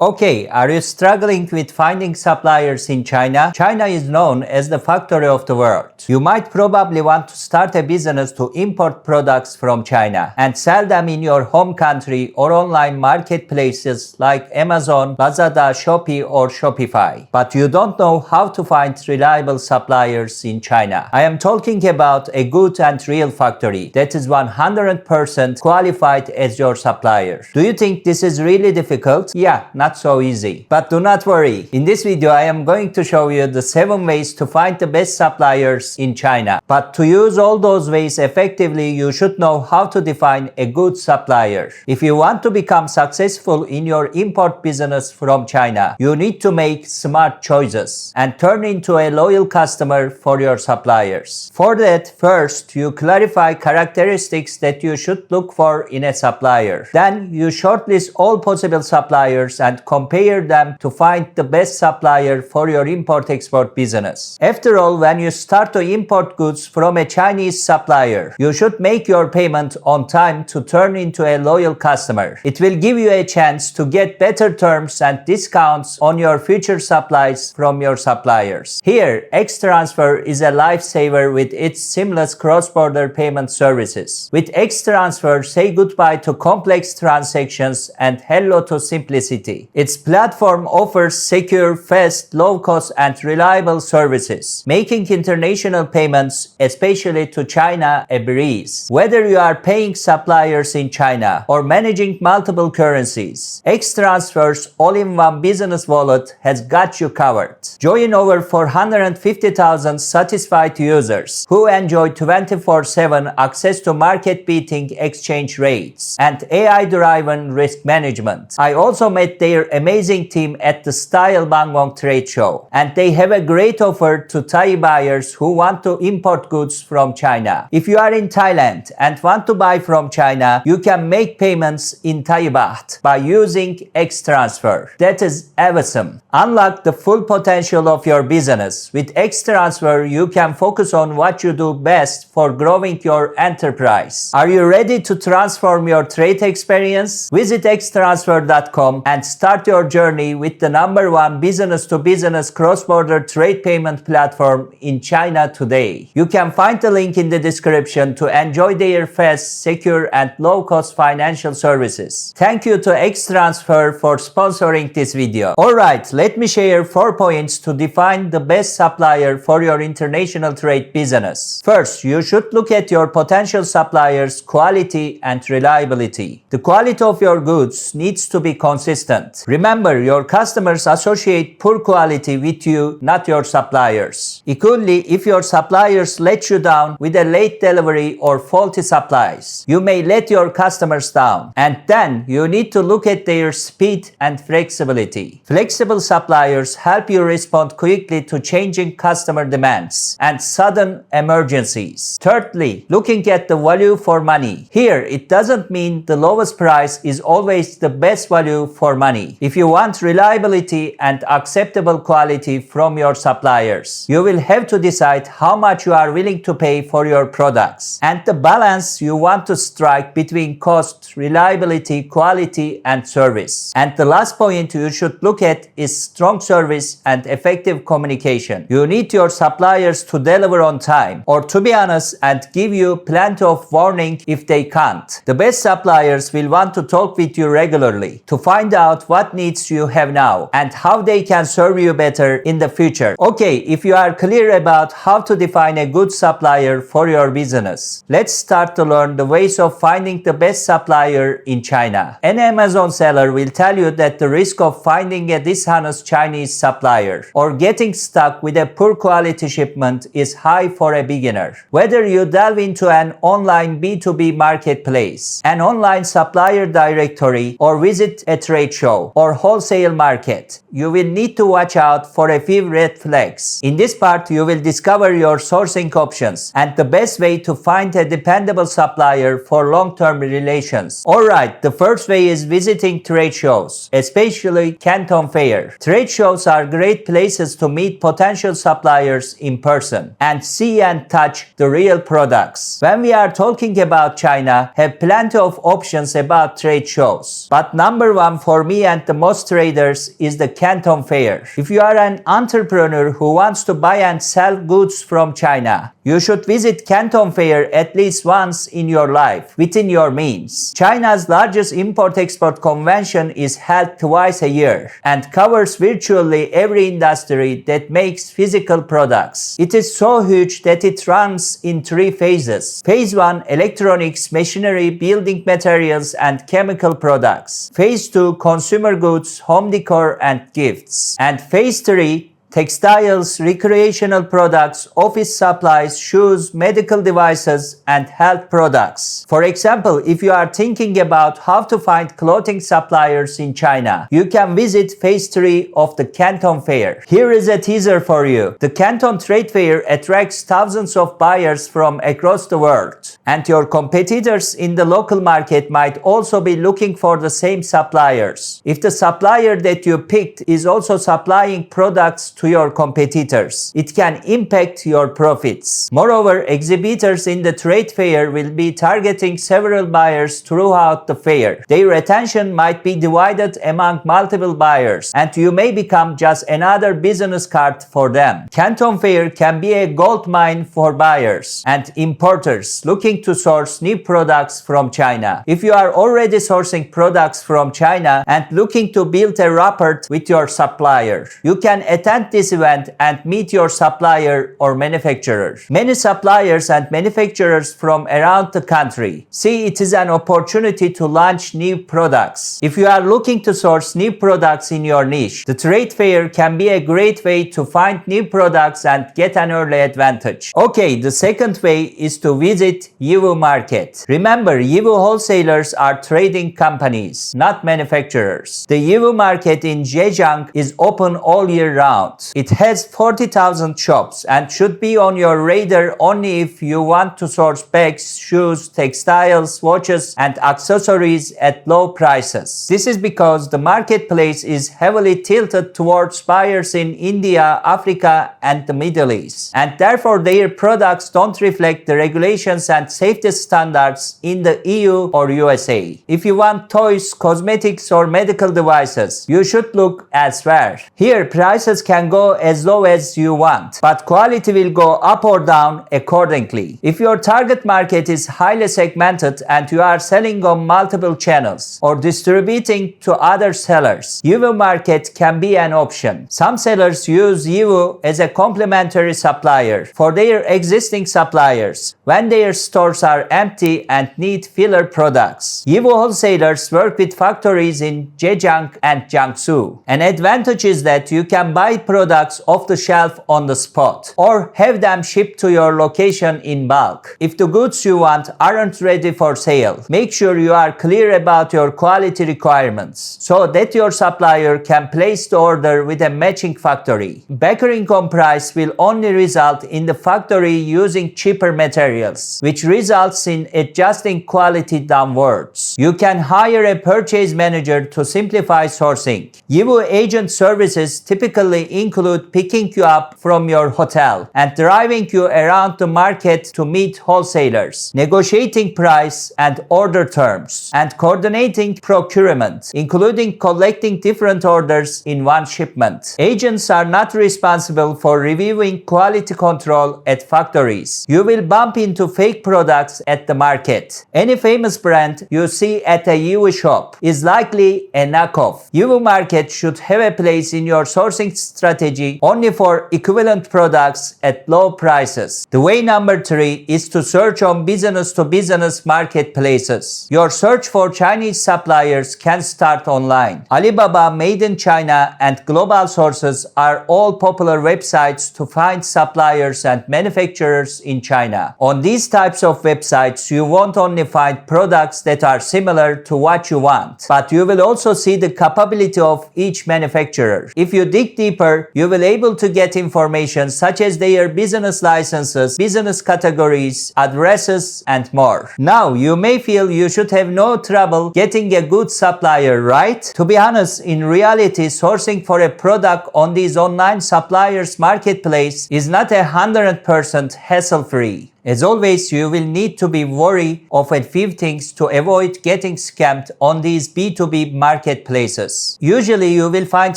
Okay, are you struggling with finding suppliers in China? China is known as the factory of the world. You might probably want to start a business to import products from China and sell them in your home country or online marketplaces like Amazon, Lazada, Shopee or Shopify. But you don't know how to find reliable suppliers in China. I am talking about a good and real factory that is 100% qualified as your supplier. Do you think this is really difficult? Yeah, not so easy. But do not worry. In this video, I am going to show you the 7 ways to find the best suppliers in China. But to use all those ways effectively, you should know how to define a good supplier. If you want to become successful in your import business from China, you need to make smart choices and turn into a loyal customer for your suppliers. For that, first, you clarify characteristics that you should look for in a supplier. Then, you shortlist all possible suppliers and compare them to find the best supplier for your import-export business. After all, when you start to import goods from a Chinese supplier, you should make your payment on time to turn into a loyal customer. It will give you a chance to get better terms and discounts on your future supplies from your suppliers. Here, XTransfer is a lifesaver with its seamless cross-border payment services. With XTransfer, say goodbye to complex transactions and hello to simplicity. Its platform offers secure, fast, low-cost and reliable services, making international payments, especially to China, a breeze. Whether you are paying suppliers in China or managing multiple currencies, XTransfer's all-in-one business wallet has got you covered. Join over 450,000 satisfied users who enjoy 24/7 access to market-beating exchange rates and AI-driven risk management. I also met their amazing team at the Style Bangkok trade show, and they have a great offer to Thai buyers who want to import goods from China. If you are in Thailand and want to buy from China, you can make payments in Thai baht by using XTransfer. That is awesome. Unlock the full potential of your business. With XTransfer, you can focus on what you do best for growing your enterprise. Are you ready to transform your trade experience? Visit xtransfer.com and start your journey with the #1 business-to-business cross-border trade payment platform in China today. You can find the link in the description to enjoy their fast, secure, and low-cost financial services. Thank you to XTransfer for sponsoring this video. Alright, let me share 4 points to define the best supplier for your international trade business. First, you should look at your potential suppliers' quality and reliability. The quality of your goods needs to be consistent. Remember, your customers associate poor quality with you, not your suppliers. Equally, if your suppliers let you down with a late delivery or faulty supplies, you may let your customers down. And then you need to look at their speed and flexibility. Flexible suppliers help you respond quickly to changing customer demands and sudden emergencies. Thirdly, looking at the value for money. Here, it doesn't mean the lowest price is always the best value for money. If you want reliability and acceptable quality from your suppliers, you will have to decide how much you are willing to pay for your products and the balance you want to strike between cost, reliability, quality, and service. And the last point you should look at is strong service and effective communication. You need your suppliers to deliver on time, or to be honest, and give you plenty of warning if they can't. The best suppliers will want to talk with you regularly to find out what needs you have now and how they can serve you better in the future. Okay, if you are clear about how to define a good supplier for your business, let's start to learn the ways of finding the best supplier in China. An Amazon seller will tell you that the risk of finding a dishonest Chinese supplier or getting stuck with a poor quality shipment is high for a beginner. Whether you delve into an online B2B marketplace, an online supplier directory, or visit a trade show or wholesale market, you will need to watch out for a few red flags. In this part, you will discover your sourcing options and the best way to find a dependable supplier for long-term relations. Alright, the first way is visiting trade shows, especially Canton Fair. Trade shows are great places to meet potential suppliers in person and see and touch the real products. When we are talking about China, have plenty of options about trade shows. But #1 for me and the most traders is the Canton Fair. If you are an entrepreneur who wants to buy and sell goods from China, you should visit Canton Fair at least once in your life, within your means. China's largest import-export convention is held twice a year and covers virtually every industry that makes physical products. It is so huge that it runs in 3 phases. Phase 1, electronics, machinery, building materials, and chemical products. Phase 2, consumer goods, home decor, and gifts. And Phase 3, textiles, recreational products, office supplies, shoes, medical devices, and health products. For example, if you are thinking about how to find clothing suppliers in China, you can visit Phase 3 of the Canton Fair. Here is a teaser for you. The Canton Trade Fair attracts thousands of buyers from across the world, and your competitors in the local market might also be looking for the same suppliers. If the supplier that you picked is also supplying products to your competitors, it can impact your profits. Moreover, exhibitors in the trade fair will be targeting several buyers throughout the fair. Their attention might be divided among multiple buyers, and you may become just another business card for them. Canton Fair can be a gold mine for buyers and importers looking to source new products from China. If you are already sourcing products from China and looking to build a rapport with your supplier, you can attend this event and meet your supplier or manufacturer. Many suppliers and manufacturers from around the country see it is an opportunity to launch new products. If you are looking to source new products in your niche, the trade fair can be a great way to find new products and get an early advantage. Okay, the second way is to visit Yiwu market. Remember, Yiwu wholesalers are trading companies, not manufacturers. The Yiwu market in Zhejiang is open all year round. It has 40,000 shops and should be on your radar only if you want to source bags, shoes, textiles, watches, and accessories at low prices. This is because the marketplace is heavily tilted towards buyers in India, Africa, and the Middle East, and therefore their products don't reflect the regulations and safety standards in the EU or USA. If you want toys, cosmetics, or medical devices, you should look elsewhere. Here, prices can go as low as you want, but quality will go up or down accordingly. If your target market is highly segmented and you are selling on multiple channels or distributing to other sellers, Yiwu market can be an option. Some sellers use Yiwu as a complementary supplier for their existing suppliers when their stores are empty and need filler products. Yiwu wholesalers work with factories in Zhejiang and Jiangsu. An advantage is that you can buy products off the shelf on the spot or have them shipped to your location in bulk. If the goods you want aren't ready for sale, make sure you are clear about your quality requirements so that your supplier can place the order with a matching factory. Bickering on price will only result in the factory using cheaper materials, which results in adjusting quality downwards. You can hire a purchase manager to simplify sourcing. Yiwu agent services typically include picking you up from your hotel and driving you around the market to meet wholesalers, negotiating price and order terms, and coordinating procurement, including collecting different orders in one shipment. Agents are not responsible for reviewing quality control at factories. You will bump into fake products at the market. Any famous brand you see at a Yiwu shop is likely a knockoff. Yiwu market should have a place in your sourcing strategy only for equivalent products at low prices. The way number 3 is to search on business-to-business marketplaces. Your search for Chinese suppliers can start online. Alibaba, Made in China, and Global Sources are all popular websites to find suppliers and manufacturers in China. On these types of websites, you won't only find products that are similar to what you want, but you will also see the capability of each manufacturer. If you dig deeper, you will be able to get information such as their business licenses, business categories, addresses, and more. Now, you may feel you should have no trouble getting a good supplier, right? To be honest, in reality, sourcing for a product on these online suppliers marketplace is not 100% hassle-free. As always, you will need to be wary of a few things to avoid getting scammed on these B2B marketplaces. Usually, you will find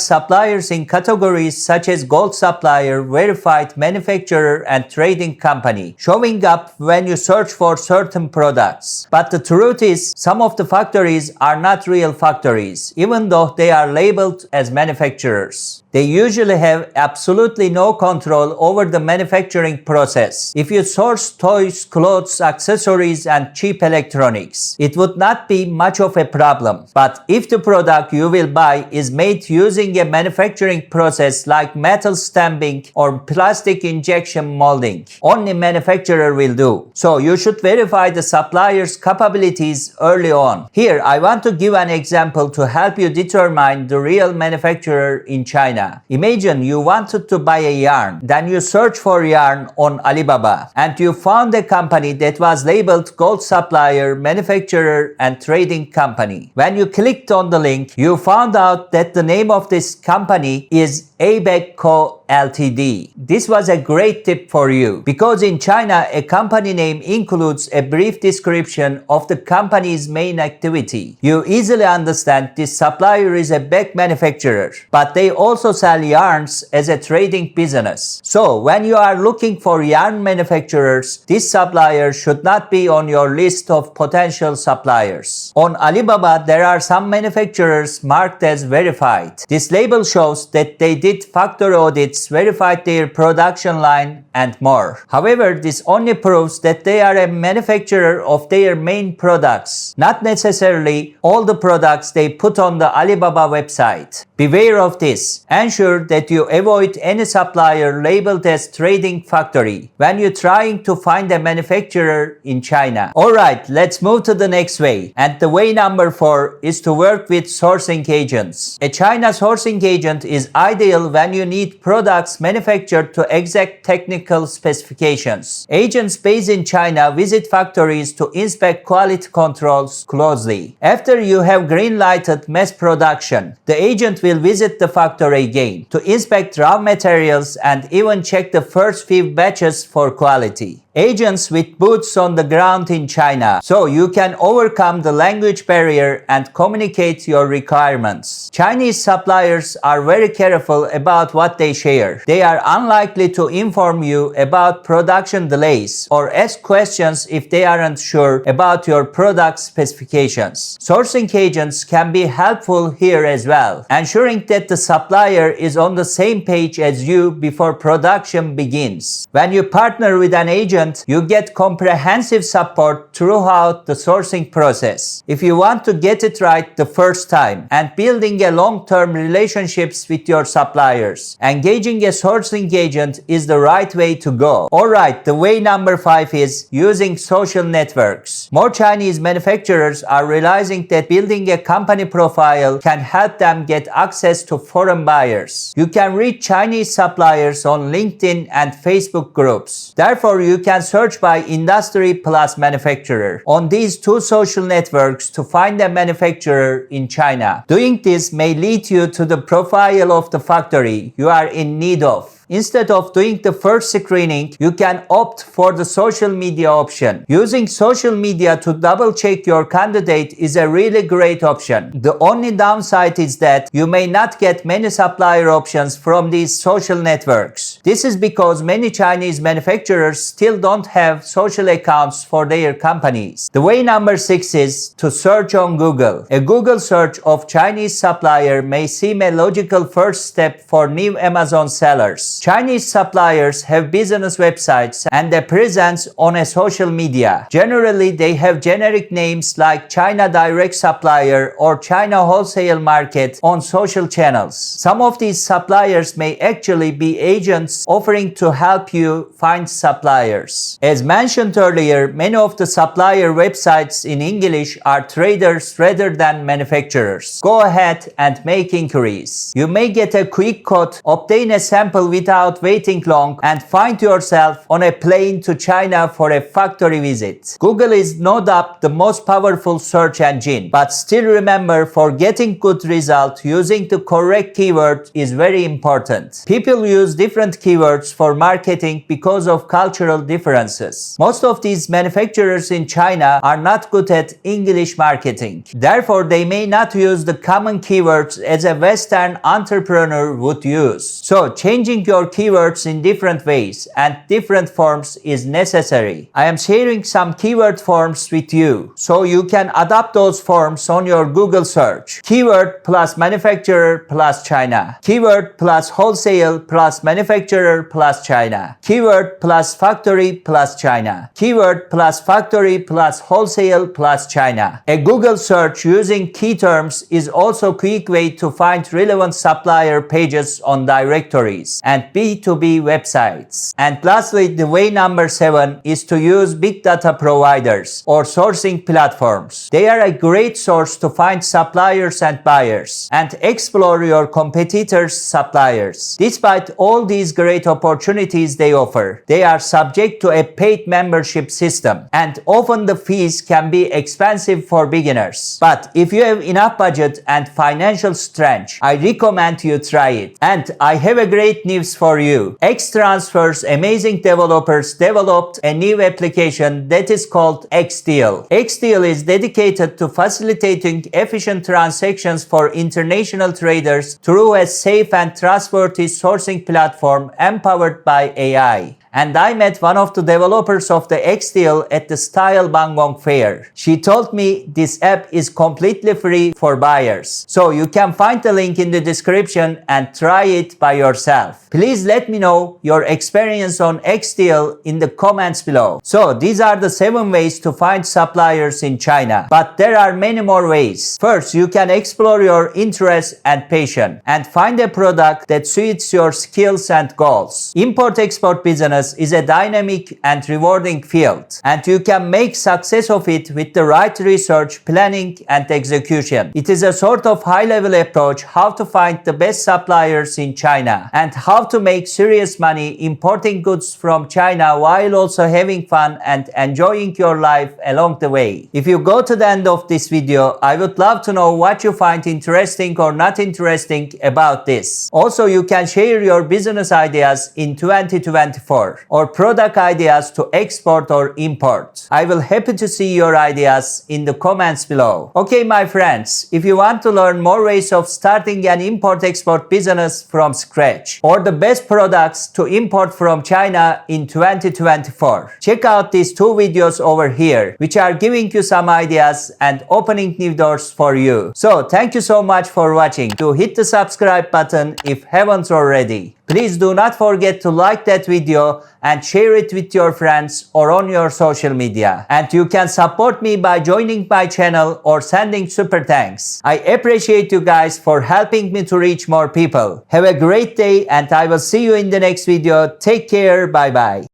suppliers in categories such as Gold Supplier, Verified Manufacturer, and Trading Company, showing up when you search for certain products. But the truth is, some of the factories are not real factories, even though they are labeled as manufacturers. They usually have absolutely no control over the manufacturing process. If you source toys, clothes, accessories, and cheap electronics, it would not be much of a problem. But if the product you will buy is made using a manufacturing process like metal stamping or plastic injection molding, only manufacturer will do. So you should verify the supplier's capabilities early on. Here, I want to give an example to help you determine the real manufacturer in China. Imagine you wanted to buy a yarn, then you search for yarn on Alibaba, and you found a company that was labeled Gold Supplier, Manufacturer, and Trading Company. When you clicked on the link, you found out that the name of this company is eBook Co. Ltd. This was a great tip for you because in China, a company name includes a brief description of the company's main activity. You easily understand this supplier is a bag manufacturer, but they also sell yarns as a trading business. So when you are looking for yarn manufacturers, this supplier should not be on your list of potential suppliers. On Alibaba, there are some manufacturers marked as verified. This label shows that they did factory audits, verified their production line, and more. However, this only proves that they are a manufacturer of their main products, not necessarily all the products they put on the Alibaba website. Beware of this. Ensure that you avoid any supplier labeled as trading factory when you're trying to find a manufacturer in China. Alright, let's move to the next way. And the way number 4 is to work with sourcing agents. A China sourcing agent is ideal when you need products manufactured to exact technical specifications. Agents based in China visit factories to inspect quality controls closely. After you have green-lighted mass production, the agent will visit the factory again to inspect raw materials and even check the first few batches for quality. Agents with boots on the ground in China, so you can overcome the language barrier and communicate your requirements. Chinese suppliers are very careful about what they share. They are unlikely to inform you about production delays or ask questions if they aren't sure about your product specifications. Sourcing agents can be helpful here as well, ensuring that the supplier is on the same page as you before production begins. When you partner with an agent, you get comprehensive support throughout the sourcing process. If you want to get it right the first time and building a long-term relationships with your suppliers, engaging a sourcing agent is the right way to go. Alright, the way number 5 is using social networks. More Chinese manufacturers are realizing that building a company profile can help them get access to foreign buyers. You can reach Chinese suppliers on LinkedIn and Facebook groups. Therefore, you can search by industry plus manufacturer on these two social networks to find a manufacturer in China. Doing this may lead you to the profile of the factory you are in need of. Instead of doing the first screening, you can opt for the social media option. Using social media to double-check your candidate is a really great option. The only downside is that you may not get many supplier options from these social networks. This is because many Chinese manufacturers still don't have social accounts for their companies. The way number 6 is to search on Google. A Google search of Chinese supplier may seem a logical first step for new Amazon sellers. Chinese suppliers have business websites and a presence on a social media. Generally, they have generic names like China Direct Supplier or China Wholesale Market on social channels. Some of these suppliers may actually be agents offering to help you find suppliers. As mentioned earlier, many of the supplier websites in English are traders rather than manufacturers. Go ahead and make inquiries. You may get a quick quote, obtain a sample with without waiting long and find yourself on a plane to China for a factory visit. Google is no doubt the most powerful search engine, but still remember, for getting good result, using the correct keyword is very important. People use different keywords for marketing because of cultural differences. Most of these manufacturers in China are not good at English marketing. Therefore, they may not use the common keywords as a Western entrepreneur would use. So, changing your keywords in different ways and different forms is necessary. I am sharing some keyword forms with you, so you can adapt those forms on your Google search. Keyword plus manufacturer plus China. Keyword plus wholesale plus manufacturer plus China. Keyword plus factory plus China. Keyword plus factory plus wholesale plus China. A Google search using key terms is also a quick way to find relevant supplier pages on directories and B2B websites. And lastly, the way number 7 is to use big data providers or sourcing platforms. They are a great source to find suppliers and buyers and explore your competitors' suppliers. Despite all these great opportunities they offer, they are subject to a paid membership system, and often the fees can be expensive for beginners. But if you have enough budget and financial strength, I recommend you try it. And I have a great news for you. X-Transfer's amazing developers developed a new application that is called XDeal. XDeal is dedicated to facilitating efficient transactions for international traders through a safe and trustworthy sourcing platform empowered by AI. And I met one of the developers of the XDeal at the Style Bangkok Fair. She told me this app is completely free for buyers. So you can find the link in the description and try it by yourself. Please let me know your experience on XDeal in the comments below. So these are the 7 ways to find suppliers in China. But there are many more ways. First, you can explore your interests and passion and find a product that suits your skills and goals. Import-export business is a dynamic and rewarding field, and you can make success of it with the right research, planning, and execution. It is a sort of high-level approach how to find the best suppliers in China and how to make serious money importing goods from China while also having fun and enjoying your life along the way. If you go to the end of this video, I would love to know what you find interesting or not interesting about this. Also, you can share your business ideas in 2024. Or product ideas to export or import. I will happy to see your ideas in the comments below. Okay, my friends, if you want to learn more ways of starting an import-export business from scratch or the best products to import from China in 2024, check out these 2 videos over here, which are giving you some ideas and opening new doors for you. So thank you so much for watching. Do hit the subscribe button if haven't already. Please do not forget to like that video and share it with your friends or on your social media. And you can support me by joining my channel or sending super thanks. I appreciate you guys for helping me to reach more people. Have a great day and I will see you in the next video. Take care. Bye bye.